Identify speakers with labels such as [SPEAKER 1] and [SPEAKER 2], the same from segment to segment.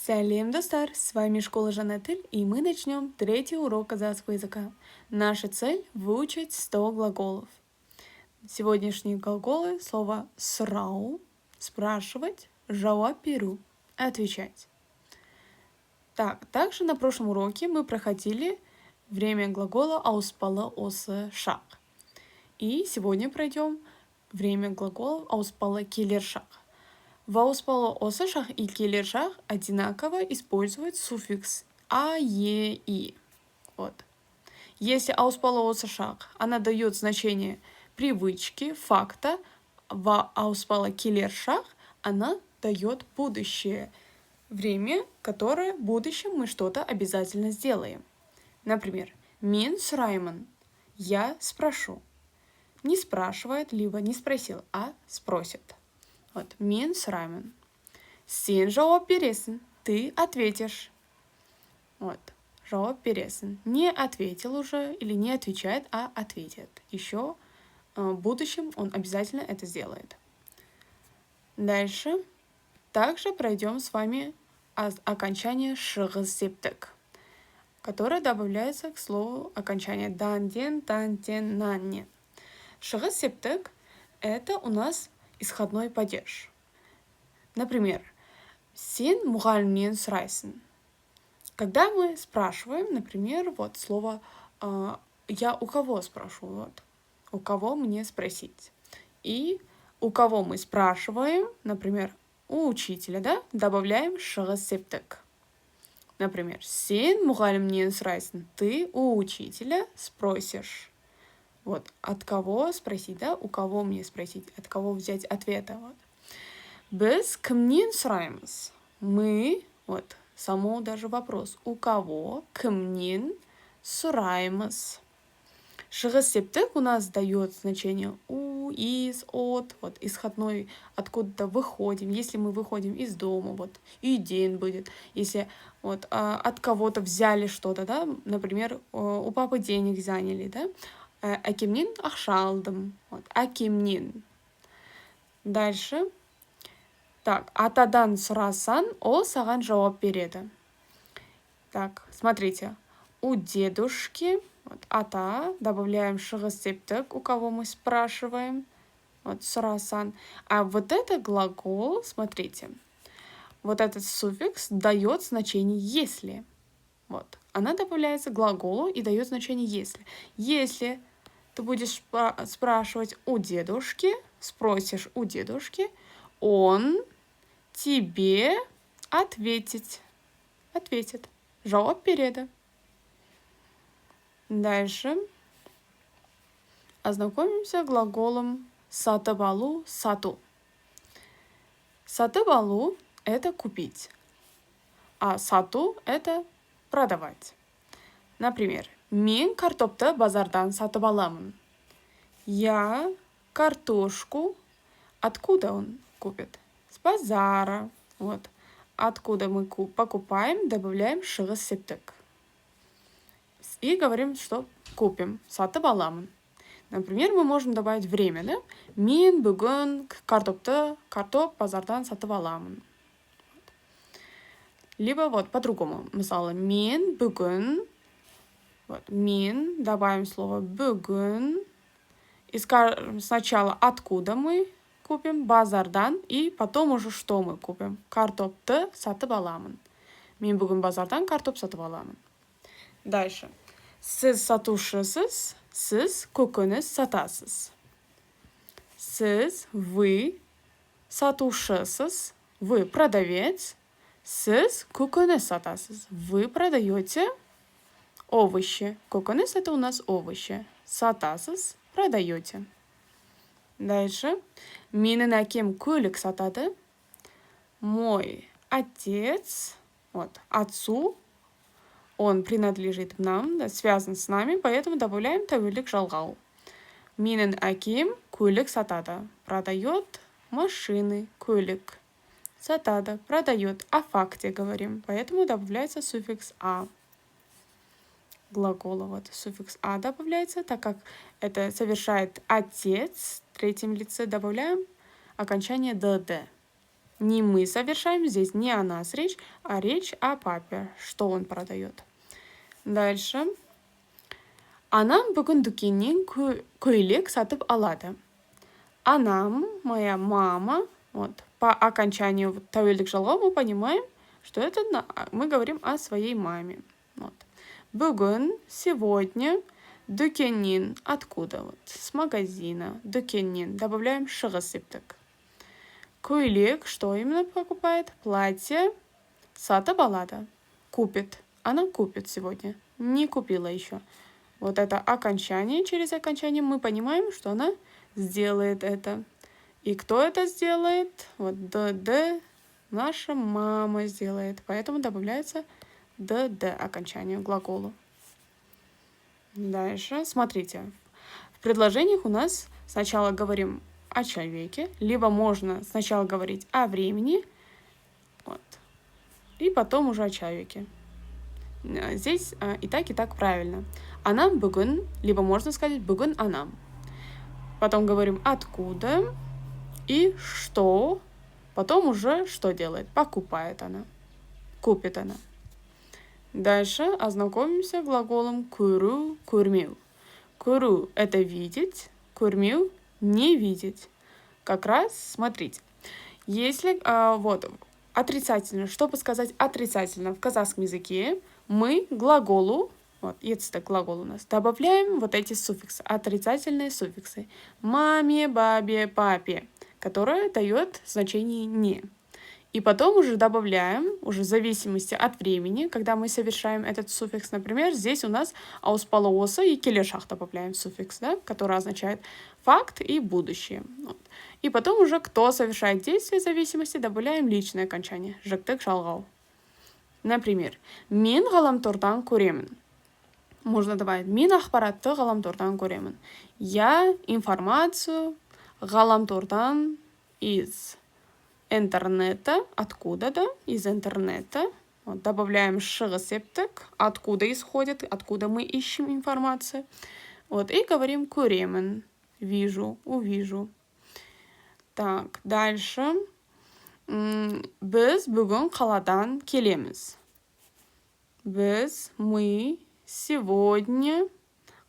[SPEAKER 1] Салем, достар! С вами школа Жанетель, и мы начнем третий урок казахского языка. Наша цель – выучить 100 глаголов. Сегодняшние глаголы – слово «срау» – спрашивать, «жауап беру» – отвечать. Также на прошлом уроке мы проходили время глагола ауспала осы шақ. И сегодня пройдем время глагола ауспала келер шақ. В ауспалы осы шақ и келер шақ одинаково используют суффикс а, е, и. Вот. Если ауспалы осы шақ, она дает значение привычки, факта, в ауспалы келер шақ она дает будущее, время, которое в будущем мы что-то обязательно сделаем. Например, мен сұраймын, я спрошу. Не спрашивает, либо не спросил, а спросит. Вот, мен сұраймын. Сен жауап бересің, ты ответишь. Вот, жауап бересің. Не ответил уже или не отвечает, а ответит. Еще в будущем он обязательно это сделает. Дальше. Также пройдем с вами окончание шығыс септік, которое добавляется к слову окончания данден, тантен, нанне. Шығыс септік – это у нас исходной падеж. Например, сен мұғалімнен сұрайсың. Когда мы спрашиваем, например, вот слово я у кого спрошу, вот, у кого мне спросить. И у кого мы спрашиваем, например, у учителя, да, добавляем шығыс септік. Например, сен мұғалімнен сұрайсың, ты у учителя спросишь. Вот, от кого спросить, да, у кого мне спросить, от кого взять ответа. Вот. Біз кімнен сұраймыз? Мы, вот, само даже вопрос, у кого, кімнен сұраймыз? Шығыс септік у нас дает значение у, из, от, вот, исходной, откуда-то выходим. Если мы выходим из дома, вот, иден будет. Если вот, от кого-то взяли что-то, да, например, у папы денег заняли, да, әкемнен ақша алдым. Вот, әкемнен. Дальше. Так, атадан сұрасаң, ол саған жауап береді. Так, смотрите. У дедушки, вот, ата, добавляем шығыс септік, у кого мы спрашиваем. Вот, сұрасаң. А вот это глагол, смотрите. Вот этот суффикс дает значение «если». Вот. Она добавляется к глаголу и дает значение «если». Если ты будешь спрашивать у дедушки, спросишь у дедушки, он тебе ответит. Жауап береді. Дальше. Ознакомимся с глаголом сатып алу, сату. Сатып алу – это купить, а сату – это продавать. Например, мен картопты базардан сатып аламын. Я картошку. Откуда он купит? С базара. Вот. Откуда мы покупаем, добавляем шығыс септік. И говорим, что купим. Сатып аламын. Например, мы можем добавить время, да? Мен бүгін картоп базардан сатып аламын. Либо вот по-другому. Мысалы, мен бүгін. Вот, мен, добавим слово бүгін. И скажем сначала, откуда мы купим, базардан, и потом уже что мы купим. Картопты сатып аламын. Мен бүгін базардан картоп сатып аламын. Дальше. Сіз сатушысыз, сіз көкөніс сатасыз. Сіз, вы сатушысыз, вы продавец, сіз көкөніс сатасыз. Вы продаете овощи. Көкөніс – это у нас овощи. Сатасыз, продаете. Дальше. Менің әкем көлік сатады. Мой отец, вот, отцу, он принадлежит нам, да, связан с нами, поэтому добавляем тәуелдік жалғау. Менің әкем көлік сатады. Продает машины, көлік. Сатады, продает. О факте говорим, поэтому добавляется суффикс «а». Глагола, вот, суффикс «а» добавляется, так как это совершает отец в третьем лице, добавляем окончание «dd». не мы совершаем, здесь не о нас речь, а речь о папе, что он продает. Дальше. Анам бүгін дүкеннен көйлек сатып алады. Анам, моя мама, вот, по окончанию тәуелдік жалғау мы понимаем, что это мы говорим о своей маме. Вот. Бүгін, сегодня, дүкеннен, откуда? Вот, с магазина, дүкеннен, добавляем шығыс септік. Көйлек, что именно покупает? Платье, сатып алады, купит. Она купит сегодня, не купила еще. Вот это окончание, через окончание мы понимаем, что она сделает это. И кто это сделает? Вот д, наша мама сделает. Поэтому добавляется д окончанию к глаголу. Дальше, смотрите. В предложениях у нас сначала говорим о человеке, либо можно сначала говорить о времени, вот, и потом уже о человеке. Здесь и так правильно. Анам бүгін, либо можно сказать бүгін анам. Потом говорим откуда и что. Потом уже что делает? Покупает она. Купит она. Дальше ознакомимся глаголом көру, көрмеу. Көру – это видеть, көрмеу – не видеть. Как раз, смотрите, если вот отрицательно, чтобы сказать отрицательно в казахском языке, мы глаголу, вот, это глагол у нас, добавляем вот эти суффиксы, отрицательные суффиксы. Маме, бабе, папе, которое дает значение «не». И потом уже добавляем, уже в зависимости от времени, когда мы совершаем этот суффикс. Например, здесь у нас ауспала осы и келер шақ добавляем суффикс, да, который означает факт и будущее. Вот. И потом уже кто совершает действие в зависимости, добавляем личное окончание. Жіктік жалғау. Например, мен ғаламтордан көремін. Можно добавить мен ақпаратты ғаламтордан көремін. Я информацию ғаламтордан из интернета, откуда-то, из интернета. Вот, добавляем шығыс септік, откуда исходит, откуда мы ищем информацию. Вот, и говорим көремін, вижу, увижу. Так, дальше. Біз бүгін қаладан келеміз. Мы сегодня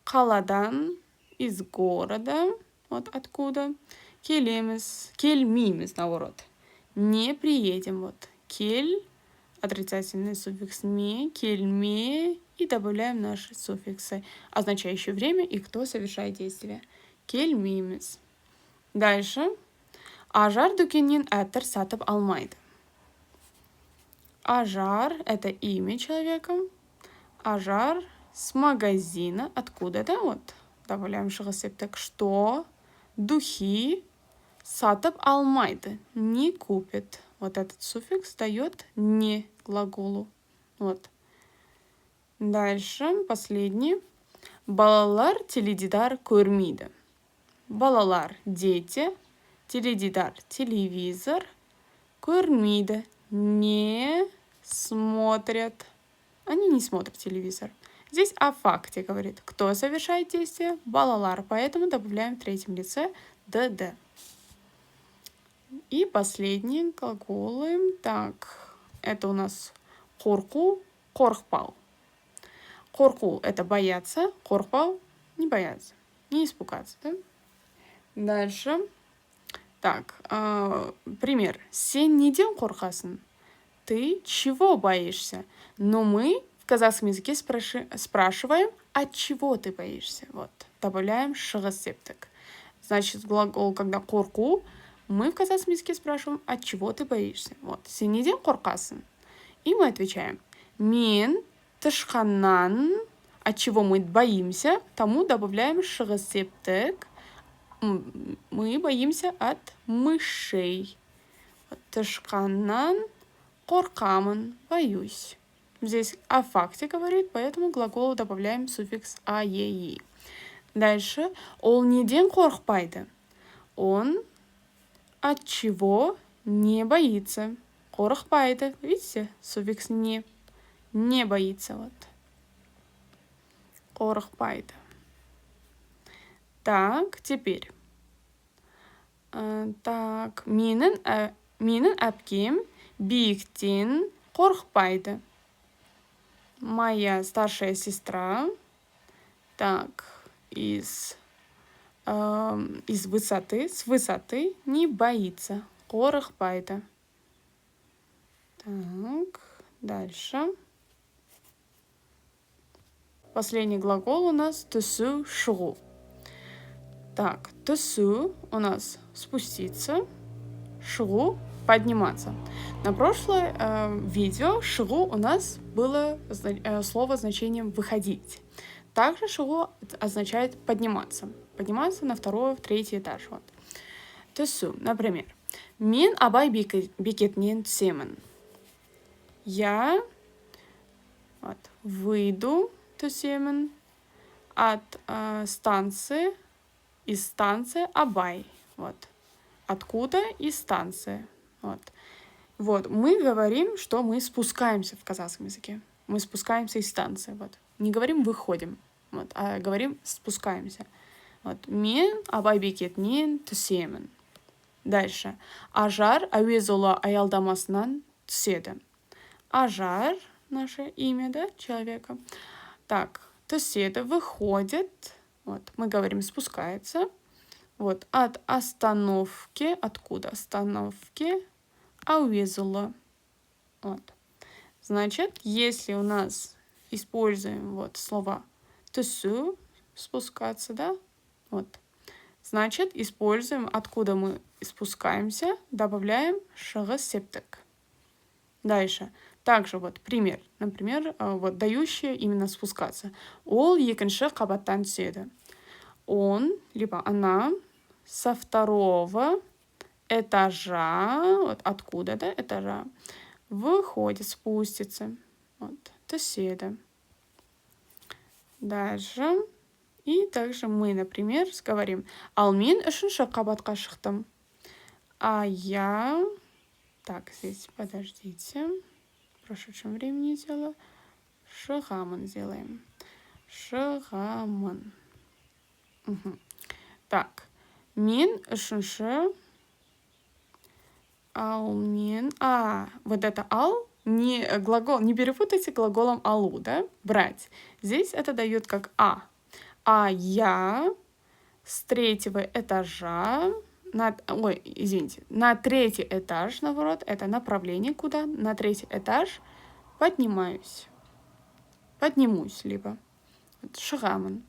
[SPEAKER 1] қаладан из города, вот откуда, келмейміз, наоборот. Не приедем, вот. Кель, отрицательный суффикс ме, кельме, и добавляем наши суффиксы, означающие время и кто совершает действие. Келмейміз. Дальше. Ажар дүкеннен әтір сатып алмайды. Ажар – это имя человека. Ажар с магазина, откуда-то, вот. Добавляем шығыс септік, что духи сатып алмайды, не купит. Вот этот суффикс дает не глаголу. Вот. Дальше, последний. Балалар теледидар көрмейді. Балалар – дети, теледидар – телевизор, көрмейді – не смотрят. Они не смотрят телевизор. Здесь о факте говорит. Кто совершает действие? Балалар. Поэтому добавляем в третьем лице д. И последние глаголы. Так, это у нас қорқу, қорықпау. Қорқу – это бояться, қорықпау – не бояться, не испугаться. Да? Дальше. Так, пример. Сен неден қорқасың? Ты чего боишься? Но мы в казахском языке спрашиваем, от чего ты боишься. Вот. Добавляем шығыс септік. Значит, глагол, когда қорқу, мы в казахском языке спрашиваем, от чего ты боишься. Вот. Сен неден қорқасың? И мы отвечаем, мен тышқаннан, от чего мы боимся, тому добавляем шығыс септік. Мы боимся от мышей. Вот. Тышқаннан қорқамын, боюсь. Здесь о факте говорит, поэтому к глаголу добавляем суффикс аеи. Дальше. Ол неден қорықпайды? Он от чего не боится? Қорықпайды. Видите? Суффикс не. Не боится. Вот. Қорықпайды. Так, теперь. Так, менің Менің әпкем биіктен қорықпайды. Моя старшая сестра так из высоты, с высоты не боится. Қорықпайды. Так, дальше. Последний глагол у нас түсу, шығу. Так, түсу у нас спуститься, шығу подниматься. На прошлое видео шығу у нас было слово значением выходить. Также шығу означает подниматься. Подниматься на второй, в третий этаж. Вот. Түсу, например. Мен Абай бекетінен түсемін. Я вот, выйду түсемін от станции, из станции Абай. Вот. Откуда? Из станции. Вот. Мы говорим, что мы спускаемся в казахском языке. Мы спускаемся из станции. Вот. Не говорим выходим, вот, а говорим спускаемся. Вот. Мен Абай бекетінен түсемін. Дальше. Ажар әуезұлы аялдамасынан түседі. Ажар, наше имя, да, человека. Так, түседі, выходит. Вот, мы говорим спускается. Вот, от остановки, откуда? Остановки әуезұлы. Вот. Значит, если у нас используем вот слова түсу, спускаться, да, вот, значит, используем, откуда мы спускаемся, добавляем шығыс септік. Дальше. Также вот пример. Например, вот дающие именно спускаться. Ол екінші қабаттан түседі. Он, либо она со второго этажа, вот откуда, да, этажа, выходит, спустится. Вот, түседі. Дальше. И также мы, например, говорим, ал мен үшінші қабатқа шықтым. А я... Так, здесь, подождите. В прошедшем времени сделала. Шығамын сделаем. Шығамын. Угу. Так, мен үшінші... Ал мен... вот это ал, не глагол, не перепутайте глаголом алу, да? Брать. Здесь это дает как А я с третьего этажа, на третий этаж, наоборот, это направление куда? На третий этаж поднимаюсь. Поднимусь, либо. Шығамын.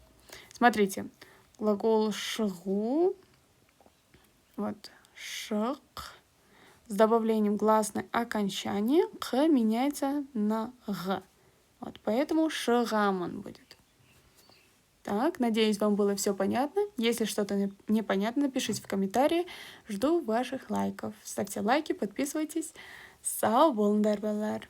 [SPEAKER 1] Смотрите, глагол шығу, вот, шық, с добавлением гласной окончания, х меняется на г. Вот, поэтому шығамын будет. Так, надеюсь, вам было все понятно. Если что-то непонятно, пишите в комментарии. Жду ваших лайков. Ставьте лайки, подписывайтесь. Сау болыңдар, балалар.